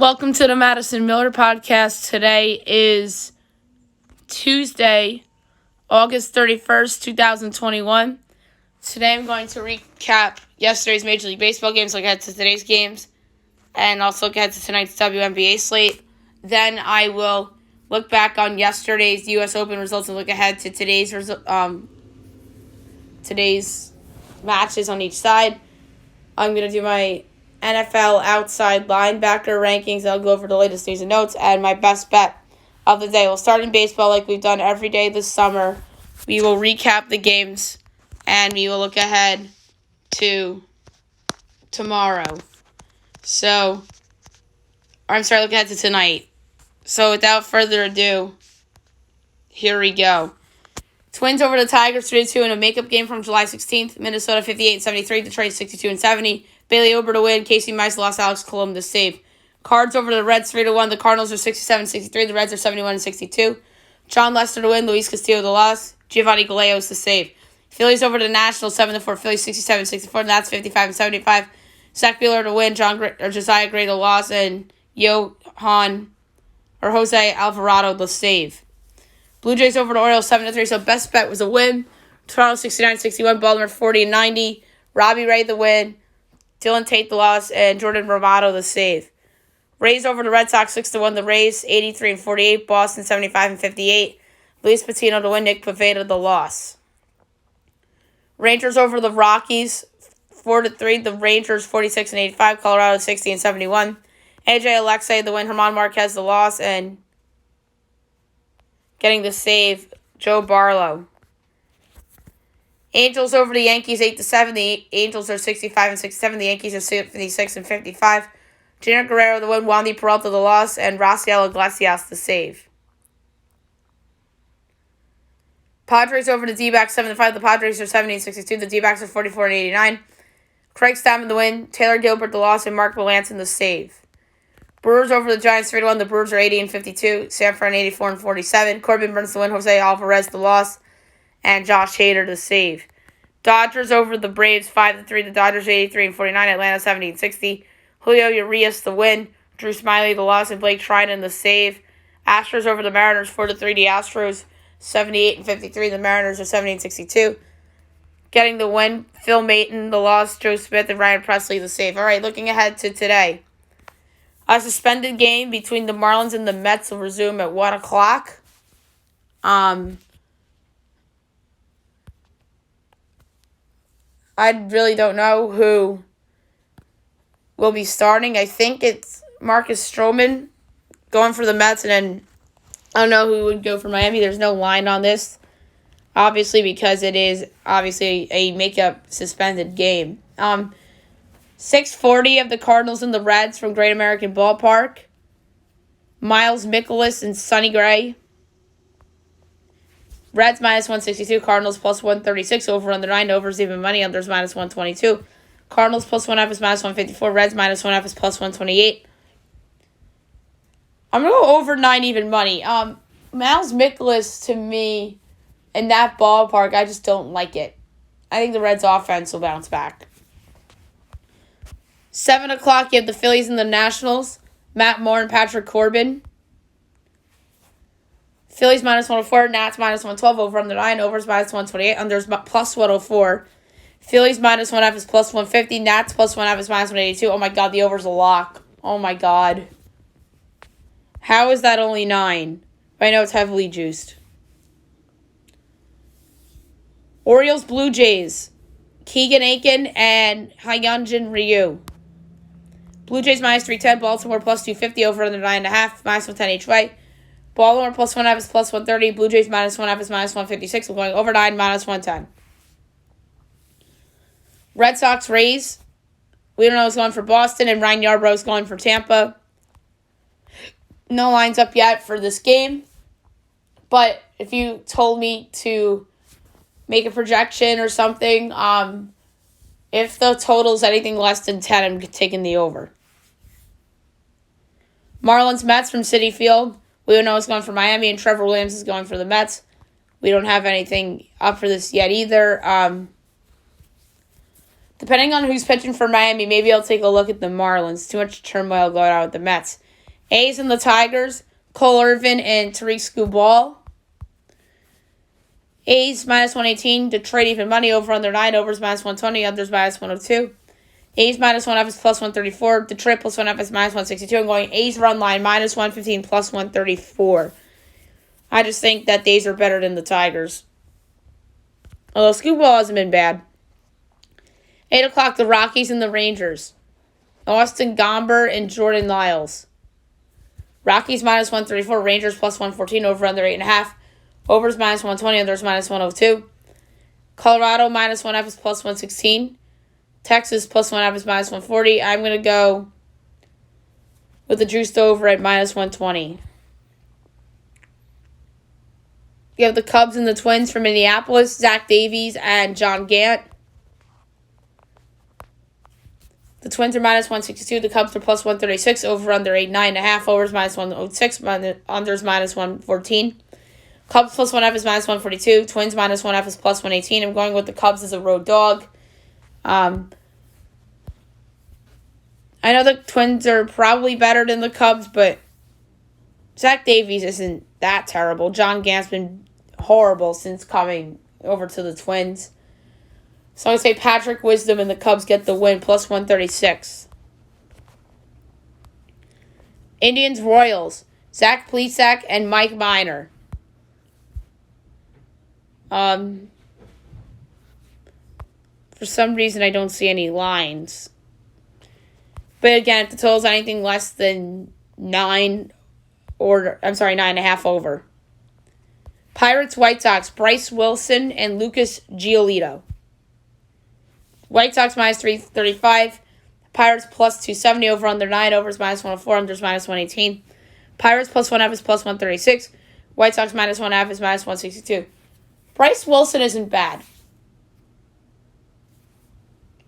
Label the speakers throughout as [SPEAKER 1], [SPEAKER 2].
[SPEAKER 1] Welcome to the Madison Miller Podcast. Today is Tuesday, August 31st, 2021. Today I'm going to recap yesterday's Major League Baseball games, look ahead to today's games, and also look ahead to tonight's WNBA slate. Then I will look back on yesterday's U.S. Open results and look ahead to today's matches on each side. I'm going to do my NFL outside linebacker rankings. I'll go over the latest news and notes and my best bet of the day. We'll start in baseball like we've done every day this summer. We will recap the games and we will look ahead to tomorrow. Look ahead to tonight. So without further ado, here we go. Twins over the Tigers 3-2 in a makeup game from July 16th. Minnesota 58-73, Detroit 62-70. Bailey over to win. Casey Mize lost. Alex Colom to save. Cards over the Reds 3-1. The Cardinals are 67-63. The Reds are 71-62. John Lester to win. Luis Castillo to loss. Giovanni Gallegos to save. Phillies over to Nationals 7-4. Phillies 67-64. Nats 55-75. Zach Wheeler to win. Josiah Gray to loss. And Jose Alvarado to save. Blue Jays over to Orioles 7-3. So best bet was a win. Toronto 69-61. Baltimore 40-90. Robbie Ray the win. Dylan Tate the loss, and Jordan Romano the save. Rays over the Red Sox 6-1. The Rays 83-48. Boston 75-58. Luis Patino to win. Nick Pivetta the loss. Rangers over the Rockies 4-3. The Rangers 46-85. Colorado 60-71. AJ Alexei the win. Herman Marquez the loss, and getting the save, Joe Barlow. Angels over the Yankees 8-7. The Angels are 65-67. The Yankees are 56-55. Gina Guerrero the win. Wandy Peralta the loss, and Raciel Iglesias the save. Padres over the D-backs 7-5. The Padres are 70-62. The D-backs are 44-89. Craig Stammen the win. Taylor Gilbert the loss, and Mark Melanson the save. Brewers over the Giants 3-1. The Brewers are 80-52. San Fran 84-47. Corbin Burns the win. Jose Alvarez the loss, and Josh Hader to save. Dodgers over the Braves 5-3. The Dodgers 83-49. Atlanta 70-60. Julio Urias the win. Drew Smyly the loss, and Blake Trinan the save. Astros over the Mariners 4-3. The Astros 78-53. The Mariners are 70-62. Getting the win, Phil Maton the loss. Joe Smith and Ryan Presley the save. All right, looking ahead to today. A suspended game between the Marlins and the Mets will resume at 1 o'clock. I really don't know who will be starting. I think it's Marcus Stroman going for the Mets, and then I don't know who would go for Miami. There's no line on this, obviously, because it is obviously a makeup suspended game. 640 of the Cardinals and the Reds from Great American Ballpark. Miles Mikolas and Sonny Gray. Reds minus 162, Cardinals plus 136, over under 9, overs even money, unders minus 122. Cardinals plus 1/2 is minus 154, Reds minus 1/2 is plus 128. I'm going to go over 9 even money. Miles Mikolas, to me, in that ballpark, I just don't like it. I think the Reds offense will bounce back. 7 o'clock, you have the Phillies and the Nationals. Matt Moore and Patrick Corbin. Phillies minus 104, Nats minus 112, over under 9, overs minus 128, unders plus 104. Phillies minus 1/2 is plus 150, Nats plus 1/2 is minus 182. Oh my God, the over's a lock. Oh my God. How is that only 9? I know it's heavily juiced. Orioles Blue Jays. Keegan Aiken and Hyunjin Ryu. Blue Jays minus 310, Baltimore plus 250, over under 9.5, minus 110 each way. Baltimore plus 1/2 is plus 130. Blue Jays minus 1/2 is minus 156. We're going over 9, minus 110. Red Sox Rays. We don't know who's going for Boston, and Ryan Yarbrough's going for Tampa. No lines up yet for this game. But if you told me to make a projection or something, if the total's anything less than 10, I'm taking the over. Marlins Mets from Citi Field. We don't know who's going for Miami, and Trevor Williams is going for the Mets. We don't have anything up for this yet either. Depending on who's pitching for Miami, maybe I'll take a look at the Marlins. Too much turmoil going on with the Mets. A's and the Tigers, Cole Irvin and Tariq Skubal. A's minus 118, Detroit even money, over under 9, overs minus 120, unders minus 102. A's minus 1/2 is plus 134, Detroit plus 1/2 is minus 162. I'm going A's run line minus 115 plus 134. I just think that the A's are better than the Tigers. Although Skubal hasn't been bad. 8 o'clock, the Rockies and the Rangers. Austin Gomber and Jordan Lyles. Rockies minus 134, Rangers plus 114, over under 8.5. Overs minus 120, unders minus 102. Colorado minus 1/2 is plus 116. Texas plus 1/2 is minus 140. I'm going to go with the juiced over at minus 120. You have the Cubs and the Twins from Minneapolis, Zach Davies and John Gant. The Twins are minus 162. The Cubs are plus 136. Over under 9.5. Overs minus 106. Unders minus 114. Cubs plus 1/2 is minus 142. Twins minus 1/2 is plus 118. I'm going with the Cubs as a road dog. I know the Twins are probably better than the Cubs, but Zach Davies isn't that terrible. John Gant's been horrible since coming over to the Twins. So I'm going to say Patrick Wisdom and the Cubs get the win, plus 136. Indians Royals, Zach Plesac and Mike Minor. For some reason, I don't see any lines. But again, if the total is anything less than 9.5 over. Pirates, White Sox, Bryce Wilson and Lucas Giolito. White Sox minus 335. Pirates plus 270, over under 9, overs minus 104, unders minus 118. Pirates plus 1/2 is plus 136. White Sox minus 1/2 is minus 162. Bryce Wilson isn't bad.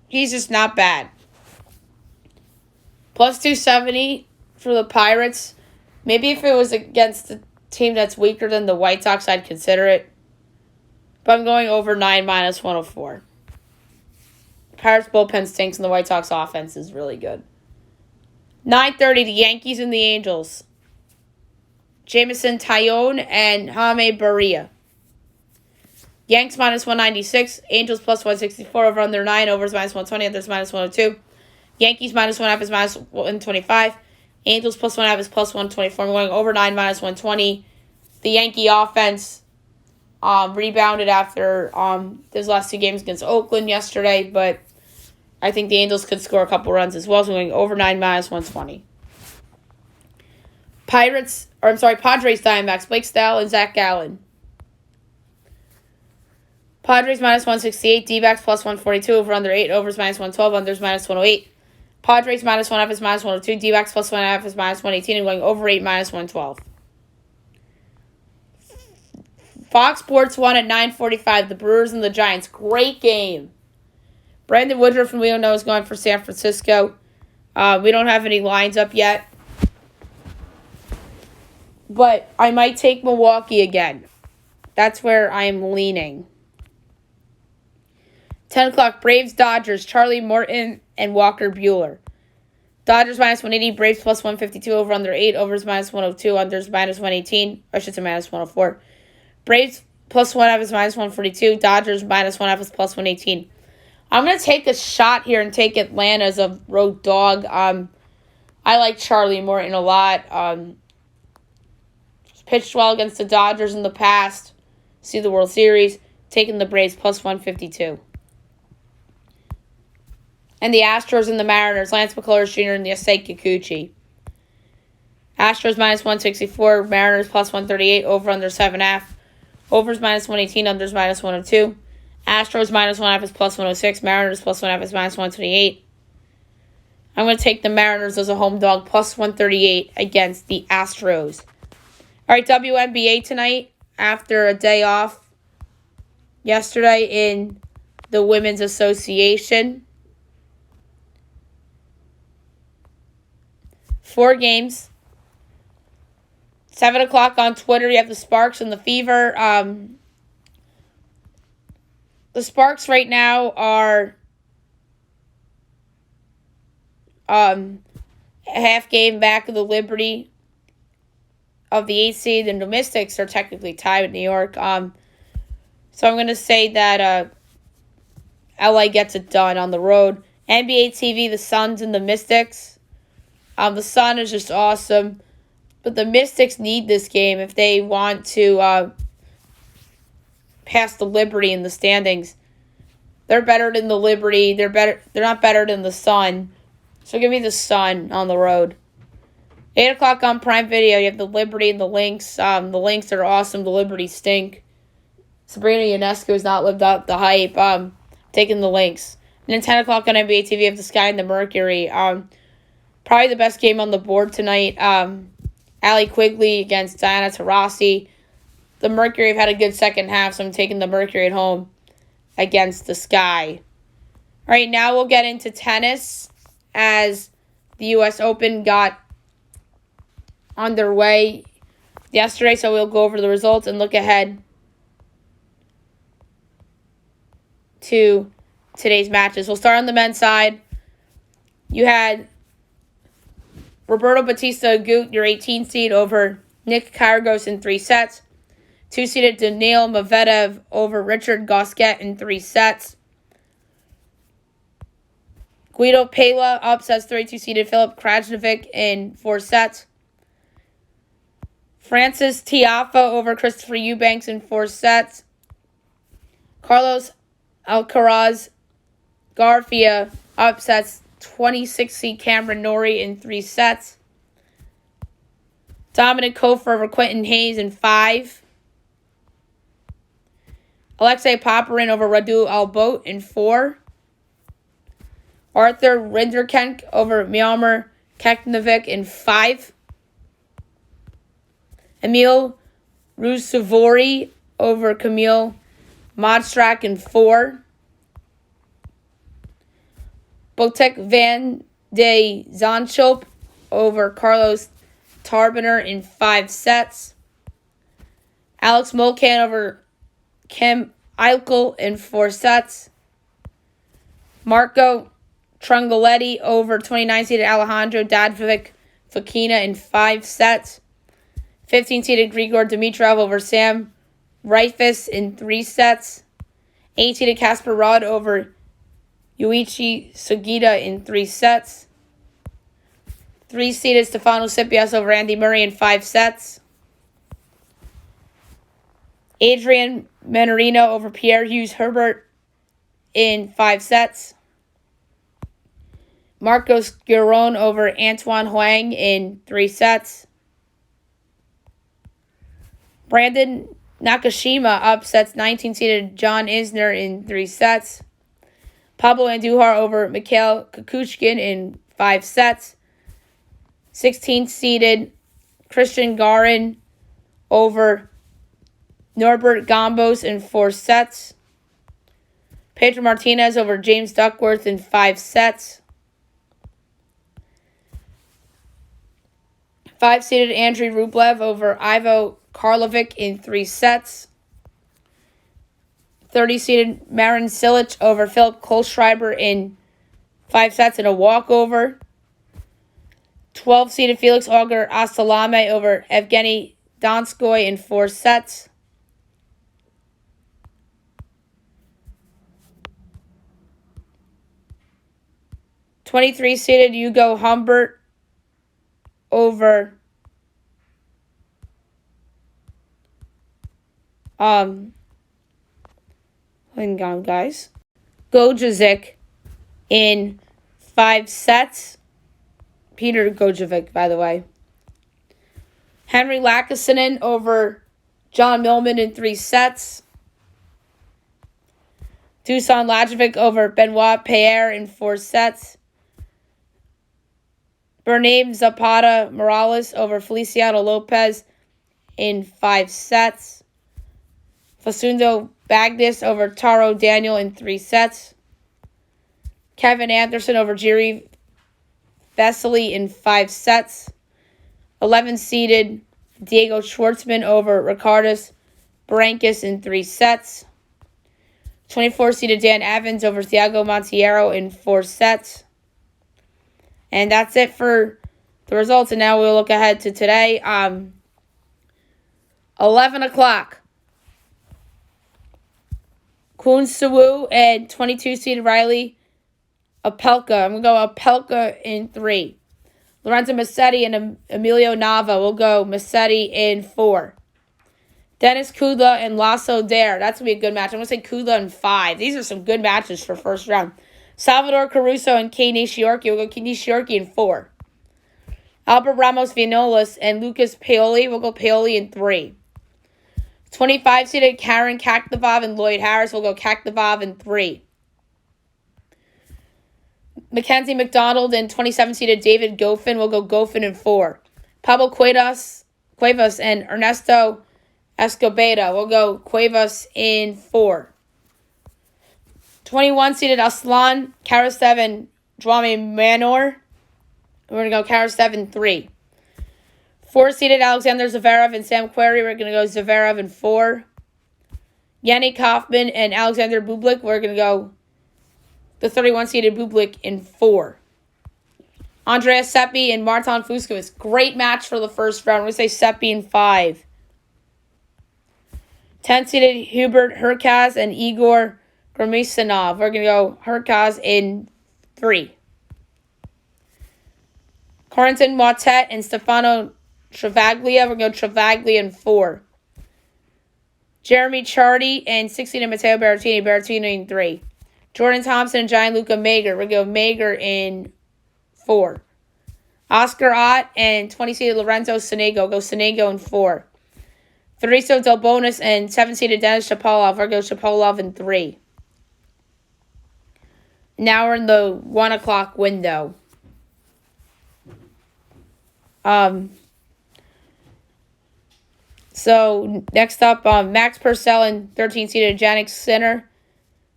[SPEAKER 1] He's just not bad. Plus 270 for the Pirates. Maybe if it was against a team that's weaker than the White Sox, I'd consider it. But I'm going over 9 minus 104. Pirates bullpen stinks and the White Sox offense is really good. 9:30, the Yankees and the Angels. Jameson Taillon and Jaime Barria. Yanks minus 196, Angels plus 164, over under 9, overs minus 120, unders minus 102. Yankees minus 1/2 is minus 125. Angels plus 1/2 is plus 124. I'm going over 9 minus 120. The Yankee offense rebounded after those last 2 games against Oakland yesterday, but I think the Angels could score a couple runs as well, so I'm going over 9 minus 120. Padres Diamondbacks, Blake Snell and Zach Gallen. Padres minus 168, D-backs plus 142, over under 8, overs minus 112, unders minus 108. Padres minus 1/2 is minus 102, D-backs plus 1/2 is minus 118, and going over 8 minus 112. Fox Sports 1 at 9:45, the Brewers and the Giants. Great game. Brandon Woodruff, and we don't know, is going for San Francisco. We don't have any lines up yet. But I might take Milwaukee again. That's where I'm leaning. 10 o'clock, Braves, Dodgers, Charlie Morton and Walker Buehler. Dodgers minus 180, Braves plus 152, over under 8, overs minus 102, unders minus 118, I should say minus 104. Braves plus 1/2 is minus 142, Dodgers minus 1/2 is plus 118. I'm going to take a shot here and take Atlanta as a road dog. I like Charlie Morton a lot. Pitched well against the Dodgers in the past. See the World Series. Taking the Braves plus 152. And the Astros and the Mariners, Lance McCullers Jr. and the Yusei Kikuchi. Astros minus 164, Mariners plus 138, over under 7.5. Overs minus 118, unders minus 102. Astros minus 1/2 is plus 106, Mariners plus 1/2 is minus 128. I'm going to take the Mariners as a home dog, plus 138 against the Astros. All right, WNBA tonight, after a day off yesterday in the Women's Association. 4 games. 7 o'clock on Twitter, you have the Sparks and the Fever. The Sparks right now are a half game back of the Liberty. of the 8th seed, and the Mystics are technically tied with New York. So I'm going to say that LA gets it done on the road. NBA TV, the Suns and the Mystics. The Sun is just awesome. But the Mystics need this game if they want to pass the Liberty in the standings. They're better than the Liberty. They're not better than the Sun. So give me the Sun on the road. 8 o'clock on Prime Video, you have the Liberty and the Lynx. The Lynx are awesome. The Liberty stink. Sabrina Ionescu has not lived up the hype. Taking the Lynx. And then 10 o'clock on NBA TV, you have the Sky and the Mercury. Probably the best game on the board tonight. Allie Quigley against Diana Taurasi. The Mercury have had a good second half, so I'm taking the Mercury at home against the Sky. All right, now we'll get into tennis as the U.S. Open got underway yesterday, so we'll go over the results and look ahead to today's matches. We'll start on the men's side. You had Roberto Bautista Agut, your 18th seed, over Nick Kyrgios in 3 sets. 2-seeded Daniil Medvedev over Richard Gasquet in 3 sets. Guido Pella upsets 32-seeded Filip Krajinovic in 4 sets. Francis Tiafoe over Christopher Eubanks in 4 sets. Carlos Alcaraz Garcia upsets 26-seed Cameron Norrie in 3 sets. Dominic Kofor over Quentin Hayes in 5. Alexei Popyrin over Radu Alboat in 4. Arthur Rinderknecht over Miomir Keknovic in 5. Emil Ruusuvuori over Kamil Modstrak in 4. Botic van de Zandschulp over Carlos Tarbiner in 5 sets. Alex Molcan over Kim Eichel in 4 sets. Marco Trungelliti over 29-seeded Alejandro Dadvic Fokina in 5 sets. 15-seeded Grigor Dimitrov over Sam Reifus in 3 sets. 8-seeded Casper Ruud over Yuichi Sugita in 3 sets. 3-seeded Stefano Tsitsipas over Andy Murray in 5 sets. Adrian Manarino over Pierre Hughes Herbert in 5 sets. Marcos Giron over Antoine Huang in 3 sets. Brandon Nakashima upsets 19-seeded John Isner in 3 sets. Pablo Andujar over Mikhail Kukushkin in 5 sets. 16th-seeded Christian Garin over Norbert Gombos in 4 sets. Pedro Martinez over James Duckworth in 5 sets. 5-seeded Andrei Rublev over Ivo Karlovic in 3 sets. 30-seeded Marin Cilic over Philip Kohlschreiber in 5 sets and a walkover. 12-seeded Felix Auger Ostalame over Evgeny Donskoy in 4 sets. 23-seeded Hugo Humbert over hang on, guys. Gojazic in 5 sets. Peter Gojavic, by the way. Henry Laaksonen over John Millman in 3 sets. Dusan Lajovic over Benoit Paire in 4 sets. Bername Zapata Morales over Feliciano Lopez in 5 sets. Facundo Bagnis over Taro Daniel in 3 sets. Kevin Anderson over Jiri Vesely in 5 sets. 11-seeded Diego Schwartzman over Ricardus Berankis in 3 sets. 24-seeded Dan Evans over Thiago Monteiro in 4 sets. And that's it for the results. And now we'll look ahead to today. 11 o'clock. Kwon Soo and 22-seeded Riley Opelka. I'm going to go Opelka in 3. Lorenzo Massetti and Emilio Nava. We'll go Massetti in 4. Dennis Kudla and Lasso Dare. That's going to be a good match. I'm going to say Kudla in 5. These are some good matches for first round. Salvador Caruso and Kei Nishiorki. We'll go Nishiorki in 4. Albert Ramos Vinolas and Lucas Paoli. We'll go Paoli in 3. 25-seeded Karen Kakdavov and Lloyd Harris. We'll go Kakdavov in 3. Mackenzie McDonald and 27-seeded David Goffin. We'll go Goffin in 4. Pablo Cuevas and Ernesto Escobedo. We'll go Cuevas in 4. 21-seeded Aslan Karasev and Dwami Manor. We're going to go Karasev in 3. 4-seeded Alexander Zverev and Sam Querrey. We're going to go Zverev in 4. Yanni Kaufman and Alexander Bublik. We're going to go the 31-seeded Bublik in 4. Andreas Seppi and Martin Fuskowitz. Great match for the first round. We're going to say Seppi in 5. 10-seeded Hubert Hurkacz and Igor Gramisanov. We're going to go Hurkacz in 3. Corentin Moutet and Stefano Travaglia. We're going to go Travaglia in 4. Jeremy Chardy and 16 Matteo Berrettini. Berrettini in 3. Jordan Thompson and Gianluca Mager. We're going to go Mager in 4. Oscar Ott and 20-seeded Lorenzo Sonego. Go Sonego in 4. Thariso Delbonis and 7-seeded Denis Shapovalov. We're going to go Shapovalov in 3. Now we're in the 1 o'clock window. So next up, Max Purcell and 13-seeded Jannik Sinner.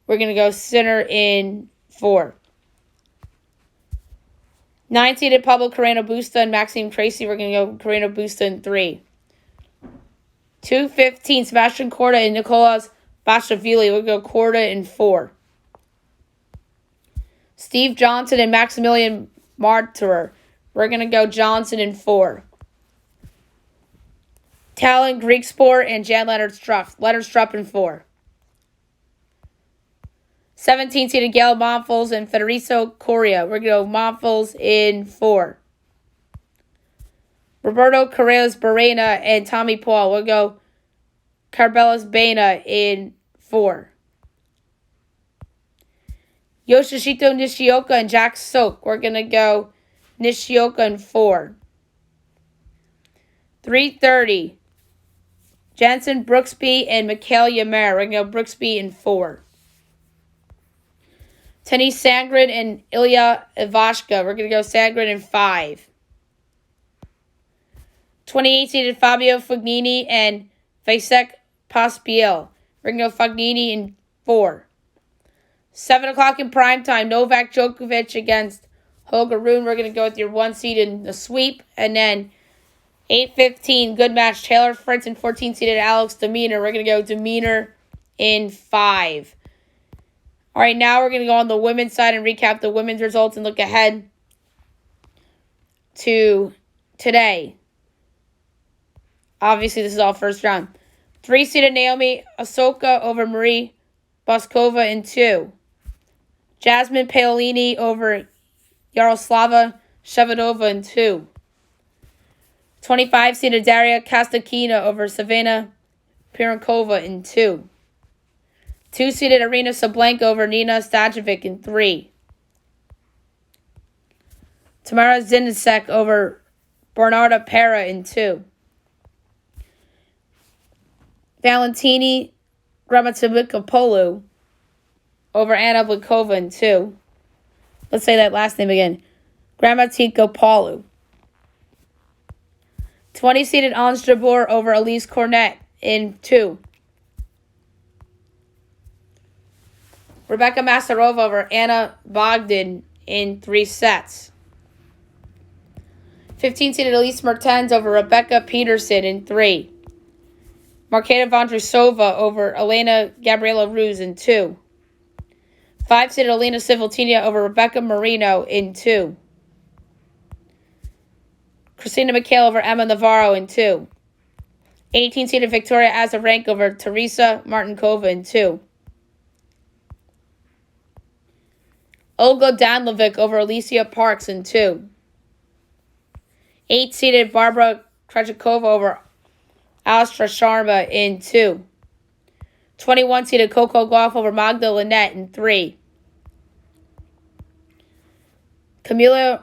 [SPEAKER 1] We're going to go Sinner in 4. 9-seeded Pablo Carreno Busta and Maxime Tracy. We're going to go Carreno Busta in 3. 2-15 Sebastian Corda and Nicolas Bashashvili. We'll go Corda in 4. Steve Johnson and Maximilian Martyrer. We're going to go Johnson in 4. Talon Griekspoor and Jan Leonard Strupp. Leonard Strupp in 4. 17-seeded Gail Monfils and Federico Coria. We're going to go Monfils in 4. Roberto Carreras Barrena and Tommy Paul. We'll go Carbelas Baena in 4. Yoshihito Nishioka and Jack Soak. We're going to go Nishioka in 4. 3:30. Jensen Brooksby and Mikhail Ymer. We're going to go Brooksby in 4. Tenny Sandgren and Ilya Ivashka. We're going to go Sandgren in 5. 28-seeded Fabio Fognini and Vasek Pospiel. We're going to go Fognini in 4. 7 o'clock in primetime, Novak Djokovic against Holger Rune. We're going to go with your 1 seed in the sweep. And then 8:15, good match, Taylor Fritz and 14-seeded Alex Demeanor. We're going to go Demeanor in 5. All right, now we're going to go on the women's side and recap the women's results and look ahead to today. Obviously, this is all first round. 3-seeded Naomi Osaka over Marie Boskova in 2. Jasmine Paolini over Yaroslava Shevadova in 2. 25-seeded Daria Kastakina over Savannah Pirankova in 2. 2-seeded Arina Sablenka over Nina Stajovic in 3. Tamara Zinasek over Bernarda Pera in 2. Valentini Gramatimikopoulou over Anna Blikova in 2. Let's say that last name again. Gramatimikopoulou. 20-seeded Ons Jabeur over Elise Cornet in 2. Rebecca Masarova over Anna Bogdan in 3 sets. 15-seeded Elise Mertens over Rebecca Peterson in 3. Marketa Vondrousova over Elena Gabriela Ruse in 2. 5-seeded Elena Civiltina over Rebecca Marino in 2. Christina McHale over Emma Navarro in 2. 18-seeded Victoria Azarenka over Teresa Martinkova in 2. Olga Danlovic over Alicia Parks in 2. 8-seeded Barbara Krejcikova over Astra Sharma in 2. 21-seeded Coco Gauff over Magda Linette in 3. Kamila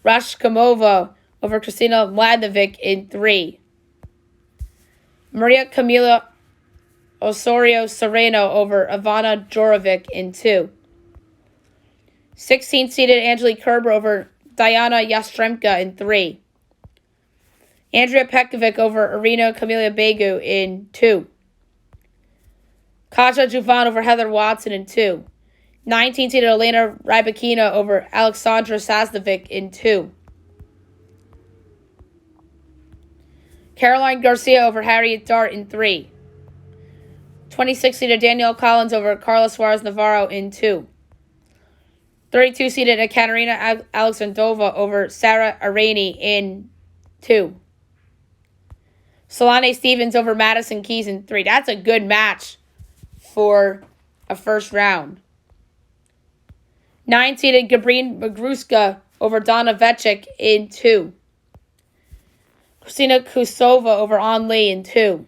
[SPEAKER 1] Rashkamova over Kristina Mladenovic in 3. Maria Camila Osorio Serrano over Ivana Jorovic in 2. 16-seeded Angelique Kerber over Diana Yastremka in 3. Andrea Petkovic over Irina Camelia Begu in 2. Katja Juvan over Heather Watson in 2. 19-seeded Elena Rybakina over Alexandra Sasnovic in 2. Caroline Garcia over Harriet Dart in 3. 26-seeded Danielle Collins over Carla Suarez Navarro in 2. 32-seeded Ekaterina Alexandrova over Sarah Arani in 2. Solane Stevens over Madison Keys in 3. That's a good match for a first round. 9-seeded Gabrine Magruska over Donna Vechik in 2. Kristina Kusova over An Lee in 2.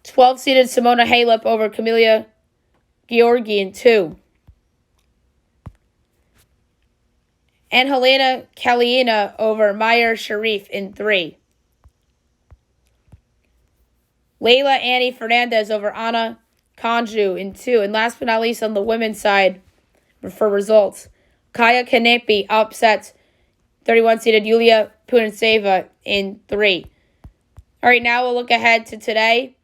[SPEAKER 1] 12-seeded Simona Halep over Camelia Georgi in 2. And Helena Kalinina over Meyer Sharif in 3. Leila Annie Fernandez over Anna Konju in 2. And last but not least, on the women's side for results, Kaya Kanepi upsets 31-seeded Yulia Putintseva in 3. All right, now we'll look ahead to today.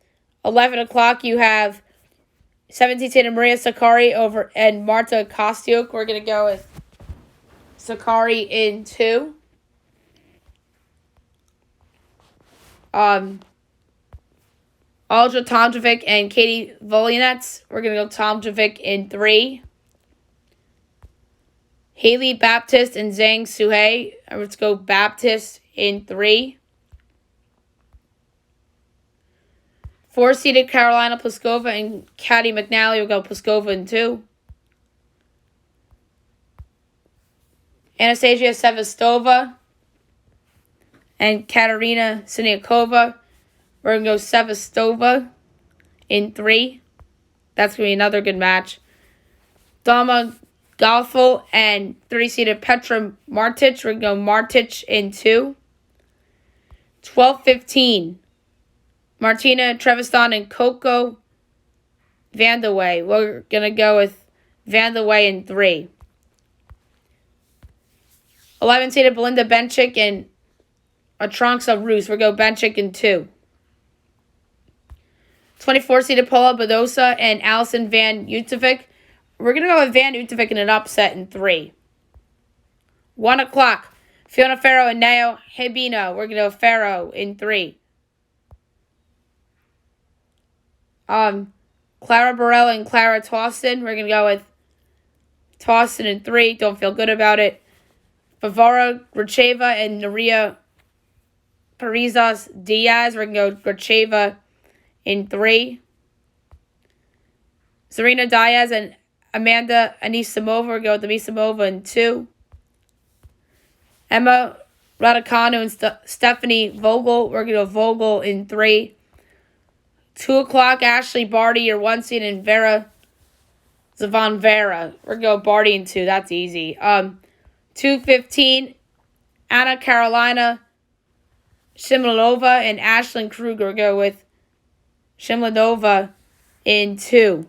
[SPEAKER 1] 11 o'clock, you have 17-seeded Maria Sakkari over and Marta Kostyuk. We're going to go with Sakkari in 2. Aldra Tomjovic and Katie Volinets. We're going to go Tomjovic in 3. Haley Baptist and Zhang Suhei. Let's go Baptist in 3. 4-seeded Carolina Pliskova and Caddy McNally. We'll go Pliskova in 2. Anastasia Sevastova and Katerina Siniakova. We're going to go Sevastova in 3. That's going to be another good match. Dama Golfel and 3-seeded Petra Martic. We're going to go Martic in 2. 12-15. Martina Trevistan and Coco Vandeweghe. We're going to go with Vandeweghe in 3. 11-seeded Belinda Bencic and Atranxa Rus. We're going to go Bencic in 2. 24-seeded Paula Badosa and Allison Van Utevic. We're going to go with Van Utevic in an upset in 3. 1 o'clock, Fiona Ferro and Nao Hebino. We're going to go Ferro in 3. Clara Burrell and Clara Towson. We're going to go with Towson in 3. Don't feel good about it. Favara Gracheva and Nuria Parizas Diaz. We're going to go Gracheva in 3. Serena Diaz and Amanda Anisimova. We're going to go with Anisimova in 2. Emma Raducanu and Stephanie Vogel. We're going to go Vogel in 3. 2 o'clock, Ashley Barty, your 1 seed, and Vera Zavon-Vera. We're going to go Barty in 2. That's easy. 2:15, Anna Carolina Shimlanova and Ashlyn Kruger. We're going to go with Shimlanova in 2.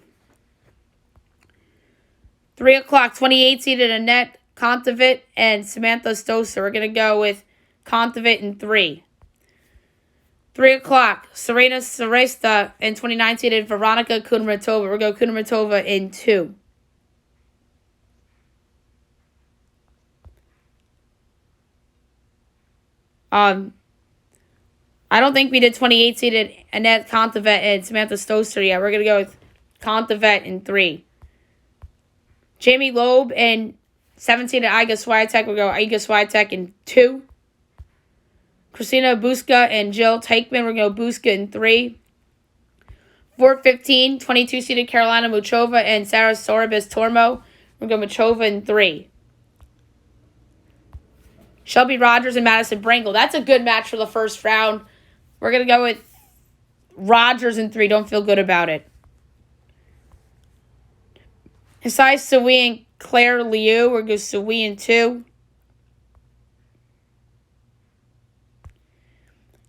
[SPEAKER 1] 3 o'clock, 28-seeded Annette Kontaveit and Samantha Stosur. We're going to go with Kontaveit in 3. 3 o'clock, Serena Seresta and 29-seeded Veronika Kudermetova. We're going to go Kudermetova in 2. I don't think we did 28-seeded Annette Kontaveit and Samantha Stosur yet. We're going to go with Kontaveit in 3. Jamie Loeb and 7-seeded Iga Swiatek. We'll go Iga Swiatek in 2. Christina Buska and Jill Teichman. We're going to go Buska in 3. 4:15, 22-seeded Carolina Muchova and Sarah Sorobis Tormo. We're going to go Muchova in 3. Shelby Rogers and Madison Brangle. That's a good match for the first round. We're going to go with Rogers in 3. Don't feel good about it. Hisai Sui and Claire Liu. We're going to go Sui in 2.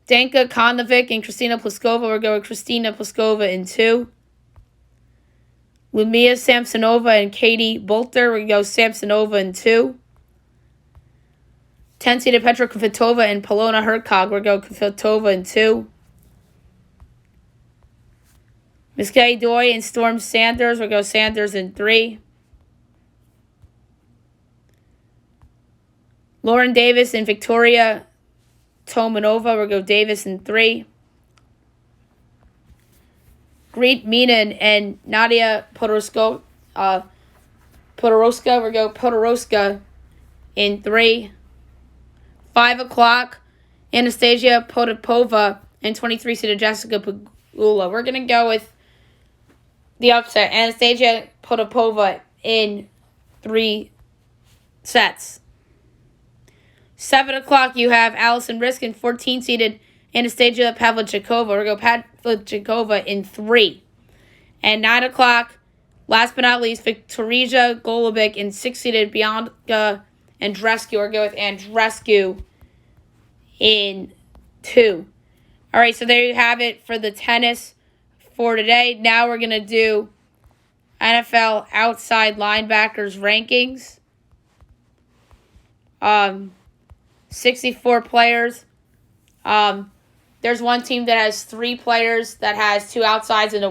[SPEAKER 1] Danka Konovic and Kristina Pliskova. We're going with Kristina Pliskova in 2. Lumia Samsonova and Katie Bolter. We're going to go Samsonova in 2. 10-seeded Petra Kvitova and Polona Hercog. We're going to go Kvitova in 2. Miskay Doi and Storm Sanders. We're going to go Sanders in 3. Lauren Davis and Victoria Tomanova. We're going to go Davis in 3. Greet Meenan and Nadia Podoroska. We're going to go Podoroska in 3. 5 o'clock, Anastasia Potapova and 23-seeded Jessica Pegula. We're going to go with the upset. Anastasia Potapova in 3 sets. 7 o'clock, you have Allison Risk and 14-seeded Anastasia Pavlyuchova. We're going to go Pavlyuchova in 3. And 9 o'clock, last but not least, Victoria Golubic and 6-seeded Bianca Andreescu. We're going to go with Andreescu in 2. All right, so there you have it for the tennis for today. Now we're going to do NFL outside linebackers rankings. 64 players. There's one team that has 3 players that has 2 outsides in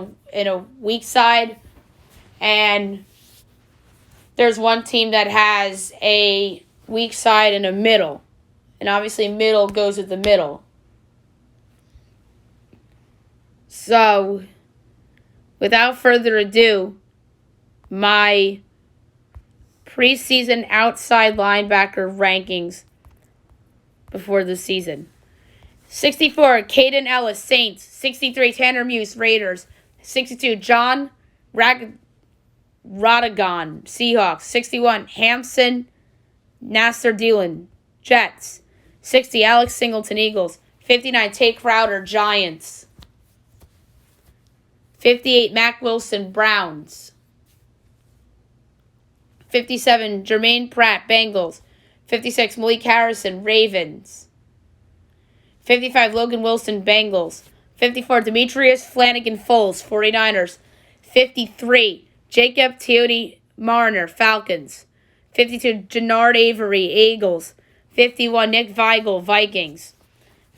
[SPEAKER 1] a weak side. And there's one team that has a weak side and a middle. And obviously middle goes with the middle. So, without further ado, my preseason outside linebacker rankings before the season. 64, Caden Ellis, Saints. 63, Tanner Muse, Raiders. 62, John Radagon, Seahawks. 61, Hampson Nasser Dillon, Jets. 60, Alex Singleton, Eagles. 59, Tate Crowder, Giants. 58, Mac Wilson, Browns. 57, Jermaine Pratt, Bengals. 56, Malik Harrison, Ravens. 55, Logan Wilson, Bengals. 54, Demetrius Flanagan Foles, 49ers. 53, Jacob Teody Marner, Falcons. 52, Jannard Avery, Eagles. 51, Nick Vigil, Vikings.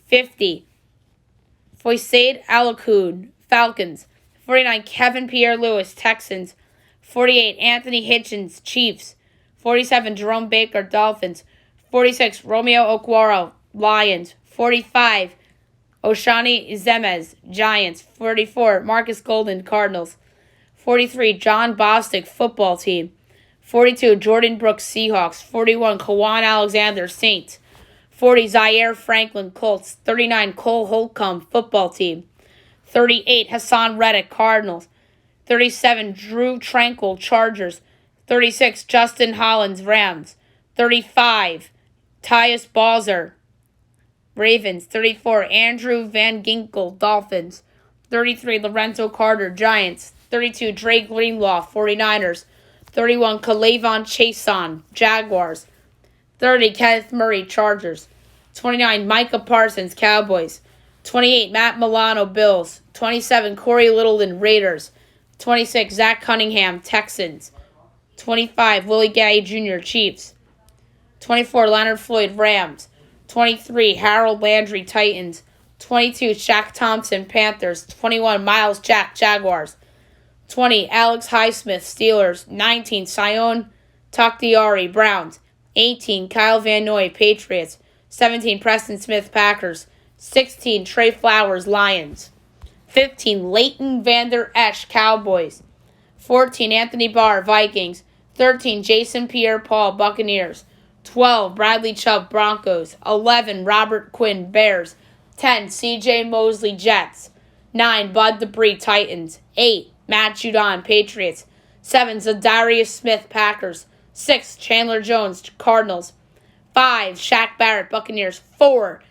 [SPEAKER 1] 50, Foysaid Alakun, Falcons. 49, Kevin Pierre-Louis, Texans. 48, Anthony Hitchens, Chiefs. 47, Jerome Baker, Dolphins. 46, Romeo Okwara, Lions. 45, Oshani Zemez, Giants. 44, Marcus Golden, Cardinals. 43, John Bostic, Football Team. 42, Jordan Brooks, Seahawks. 41, Kawan Alexander, Saints. 40, Zaire Franklin, Colts. 39, Cole Holcomb, Football Team. 38, Hassan Reddick, Cardinals. 37, Drew Tranquil, Chargers. 36, Justin Hollins, Rams. 35, Tyus Bowser, Ravens. 34, Andrew Van Ginkel, Dolphins. 33, Lorenzo Carter, Giants. 32, Drake Greenlaw, 49ers. 31, Kalavon Chason, Jaguars. 30, Kenneth Murray, Chargers. 29, Micah Parsons, Cowboys. 28, Matt Milano, Bills. 27, Corey Littleton, Raiders. 26, Zach Cunningham, Texans. 25, Willie Gay Jr., Chiefs. 24, Leonard Floyd, Rams. 23, Harold Landry, Titans. 22, Shaq Thompson, Panthers. 21, Miles Jack, Jaguars. 20, Alex Highsmith, Steelers. 19, Sion Takhtiari, Browns. 18, Kyle Van Noy, Patriots. 17, Preston Smith, Packers. 16, Trey Flowers, Lions. 15, Leighton Vander Esch, Cowboys. 14, Anthony Barr, Vikings. 13, Jason Pierre-Paul, Buccaneers. 12, Bradley Chubb, Broncos. 11, Robert Quinn, Bears. 10, C.J. Mosley, Jets. 9, Bud Dupree, Titans. 8, Matt Judon, Patriots. 7, Zadarius Smith, Packers. 6, Chandler Jones, Cardinals. 5, Shaq Barrett, Buccaneers. 4,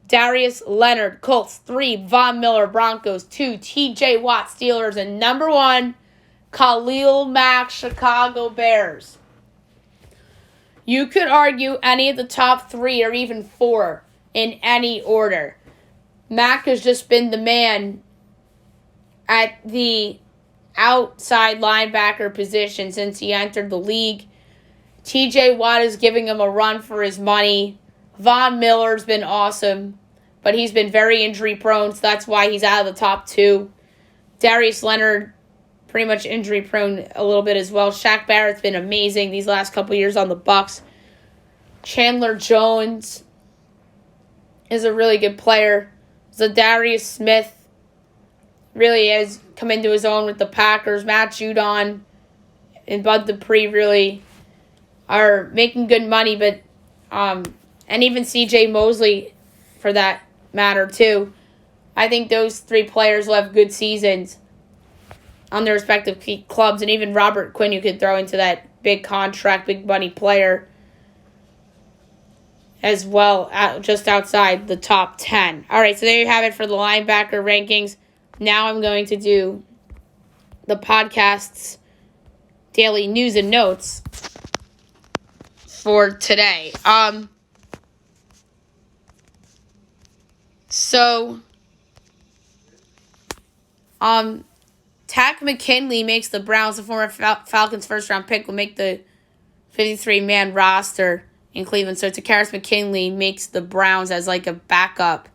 [SPEAKER 1] Darius Leonard, Colts. 3, Von Miller, Broncos. 2, T.J. Watt, Steelers. And number 1, Khalil Mack, Chicago Bears. You could argue any of the top 3 or even 4 in any order. Mack has just been the man at the outside linebacker position since he entered the league. T.J. Watt is giving him a run for his money. Von Miller's been awesome, but he's been very injury prone, so that's why he's out of the top 2. Darius Leonard, pretty much injury prone a little bit as well. Shaq Barrett's been amazing these last couple years on the Bucs. Chandler Jones is a really good player. Zadarius Smith really has come into his own with the Packers. Matt Judon and Bud Dupree really are making good money, but and even C.J. Mosley for that matter too. I think those 3 players will have good seasons on their respective clubs, and even Robert Quinn you could throw into that big contract, big money player as well, just outside the top 10. All right, so there you have it for the linebacker rankings. Now I'm going to do the podcast's daily news and notes for today. Takk McKinley makes the Browns, the former Falcons first-round pick, will make the 53-man roster in Cleveland. So Takkarist McKinley makes the Browns as like a backup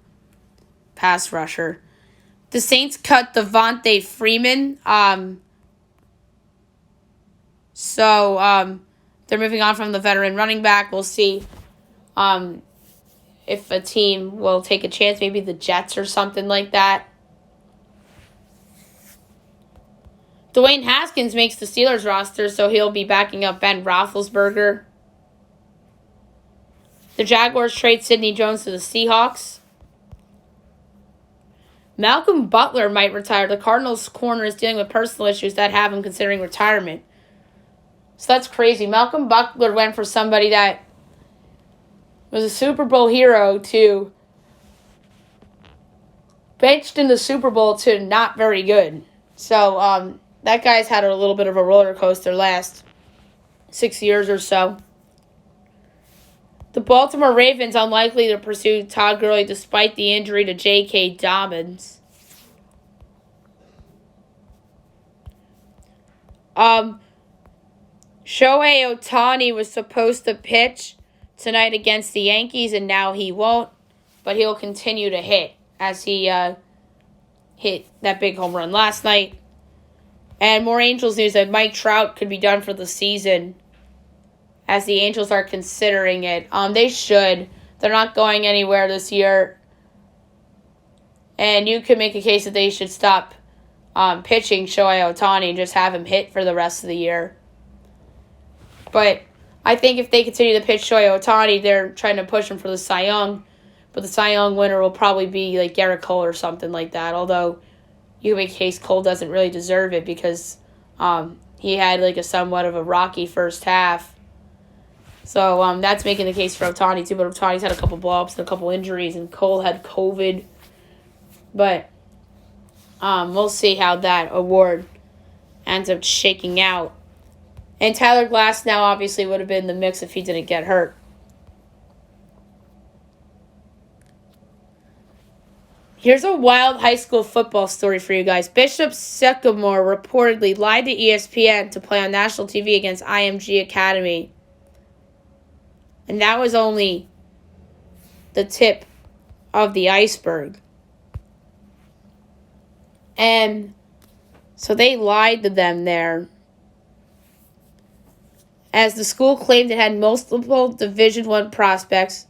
[SPEAKER 1] pass rusher. The Saints cut Devontae Freeman. They're moving on from the veteran running back. We'll see if a team will take a chance, maybe the Jets or something like that. Dwayne Haskins makes the Steelers roster, so he'll be backing up Ben Roethlisberger. The Jaguars trade Sidney Jones to the Seahawks. Malcolm Butler might retire. The Cardinals' corner is dealing with personal issues that have him considering retirement. So that's crazy. Malcolm Butler went for somebody that was a Super Bowl hero to benched in the Super Bowl to not very good. So that guy's had a little bit of a roller coaster last 6 years or so. The Baltimore Ravens unlikely to pursue Todd Gurley despite the injury to J.K. Dobbins. Shohei Ohtani was supposed to pitch tonight against the Yankees, and now he won't. But he'll continue to hit as he hit that big home run last night. And more Angels news that Mike Trout could be done for the season, as the Angels are considering it. They should. They're not going anywhere this year. And you could make a case that they should stop pitching Shohei Ohtani and just have him hit for the rest of the year. But I think if they continue to pitch Shohei Ohtani, they're trying to push him for the Cy Young. But the Cy Young winner will probably be like Garrett Cole or something like that. Although you can make a case Cole doesn't really deserve it because he had like a somewhat of a rocky first half. So that's making the case for Ohtani too. But Ohtani's had a couple blow-ups and a couple injuries, and Cole had COVID. But we'll see how that award ends up shaking out. And Tyler Glass now obviously would have been in the mix if he didn't get hurt. Here's a wild high school football story for you guys. Bishop Sycamore reportedly lied to ESPN to play on national TV against IMG Academy. And that was only the tip of the iceberg. And so they lied to them there, as the school claimed it had multiple Division I prospects,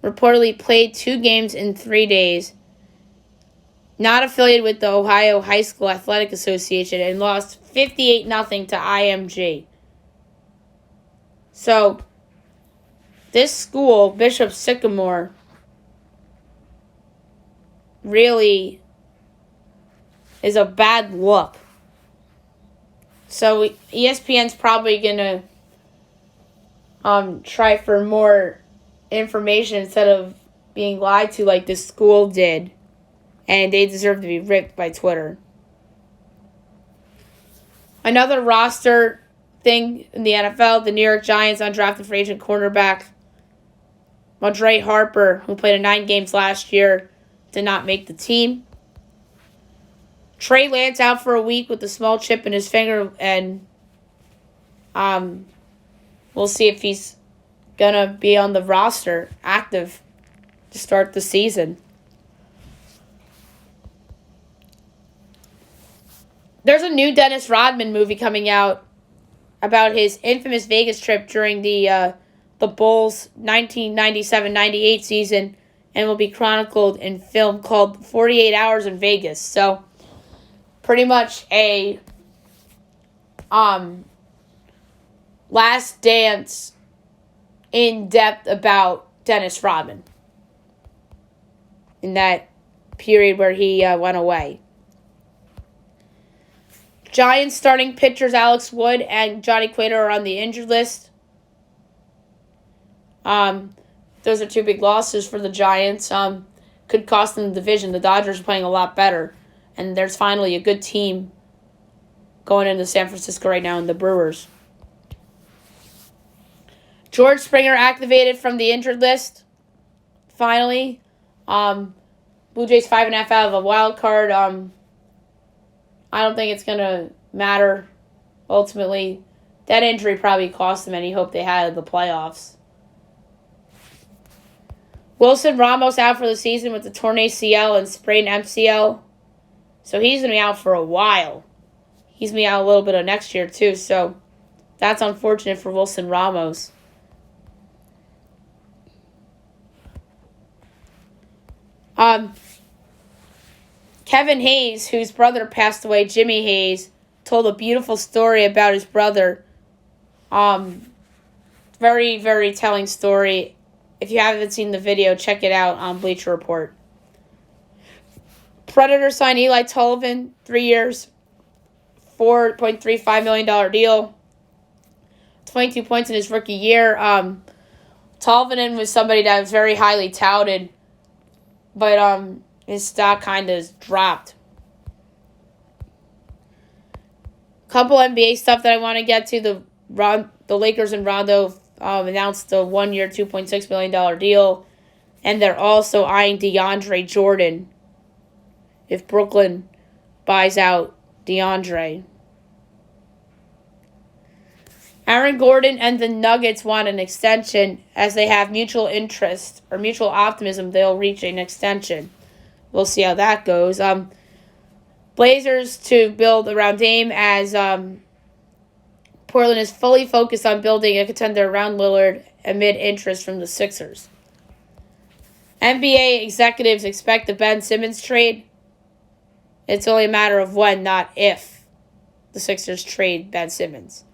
[SPEAKER 1] reportedly played 2 games in 3 days, not affiliated with the Ohio High School Athletic Association, and lost 58-0 to IMG. So this school, Bishop Sycamore, really is a bad look. So ESPN's probably going to try for more information instead of being lied to like this school did. And they deserve to be ripped by Twitter. Another roster thing in the NFL, the New York Giants undrafted free agent cornerback Andre Harper, who played in 9 games last year, did not make the team. Trey Lance out for a week with a small chip in his finger, and we'll see if he's going to be on the roster, active, to start the season. There's a new Dennis Rodman movie coming out about his infamous Vegas trip during the Bulls' 1997-98 season, and will be chronicled in film called 48 Hours in Vegas. So, pretty much a last dance in depth about Dennis Rodman in that period where he went away. Giants starting pitchers Alex Wood and Johnny Cueto are on the injured list. Those are 2 big losses for the Giants. Could cost them the division. The Dodgers are playing a lot better. And there's finally a good team going into San Francisco right now in the Brewers. George Springer activated from the injured list. Finally. Blue Jays 5.5 out of a wild card. I don't think it's going to matter ultimately. That injury probably cost them any hope they had in the playoffs. Wilson Ramos out for the season with the torn ACL and sprained MCL. So he's going to be out for a while. He's going to be out a little bit of next year too. So that's unfortunate for Wilson Ramos. Kevin Hayes, whose brother passed away, Jimmy Hayes, told a beautiful story about his brother. Very, very telling story. If you haven't seen the video, check it out on Bleacher Report. Predators signed Eli Tolvanen, 3 years, $4.35 million deal. 22 points in his rookie year. Tolvanen was somebody that was very highly touted, but his stock kind of dropped. Couple NBA stuff that I want to get to. The Lakers and Rondo announced the 1-year, $2.6 million deal, and they're also eyeing DeAndre Jordan if Brooklyn buys out DeAndre. Aaron Gordon and the Nuggets want an extension as they have mutual interest or mutual optimism they'll reach an extension. We'll see how that goes. Blazers to build around Dame as Portland is fully focused on building a contender around Lillard amid interest from the Sixers. NBA executives expect the Ben Simmons trade. It's only a matter of when, not if, the Sixers trade Ben Simmons.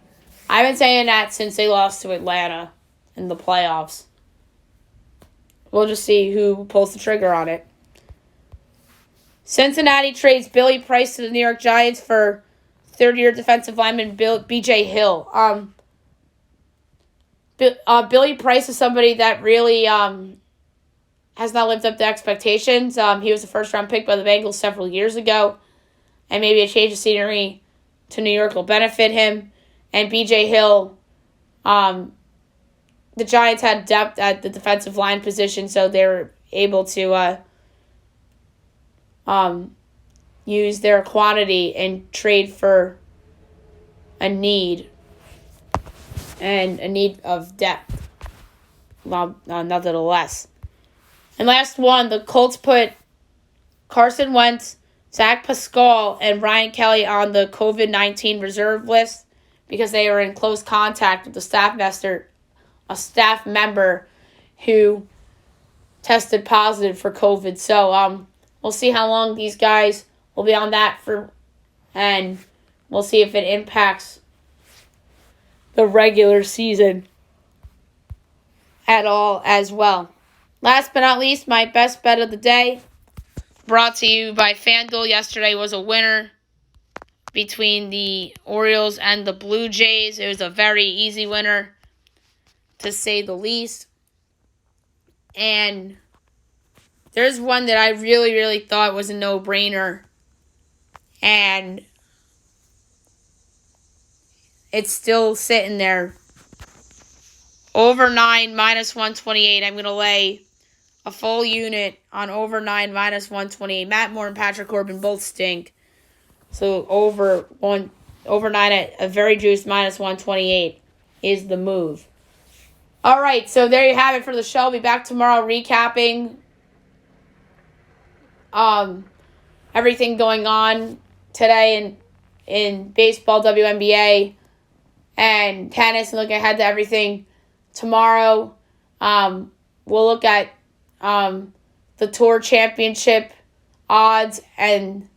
[SPEAKER 1] I've been saying that since they lost to Atlanta in the playoffs. We'll just see who pulls the trigger on it. Cincinnati trades Billy Price to the New York Giants for third-year defensive lineman B.J. Hill. Billy Price is somebody that really has not lived up to expectations. He was a first-round pick by the Bengals several years ago, and maybe a change of scenery to New York will benefit him. And B.J. Hill, the Giants had depth at the defensive line position, so they were able to use their quantity and trade for a need, and a need of depth, nonetheless. And last one, the Colts put Carson Wentz, Zach Pascal, and Ryan Kelly on the COVID-19 reserve list because they were in close contact with a staff member who tested positive for COVID. So we'll see how long these guys will be on that for, and we'll see if it impacts the regular season at all as well. Last but not least, my best bet of the day, brought to you by FanDuel. Yesterday was a winner between the Orioles and the Blue Jays. It was a very easy winner, to say the least. And there's one that I really, really thought was a no-brainer. And it's still sitting there. Over 9, minus 128. I'm going to lay a full unit on over 9, minus 128. Matt Moore and Patrick Corbin both stink. So over 9 at a very juiced minus 128 is the move. All right, so there you have it for the show. I'll be back tomorrow recapping everything going on today in baseball, WNBA, and tennis, and look ahead to everything tomorrow. We'll look at the Tour Championship odds and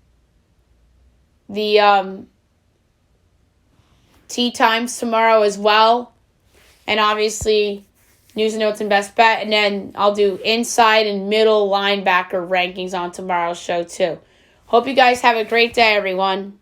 [SPEAKER 1] the tee times tomorrow as well. And obviously, news and notes and best bet. And then I'll do inside and middle linebacker rankings on tomorrow's show too. Hope you guys have a great day, everyone.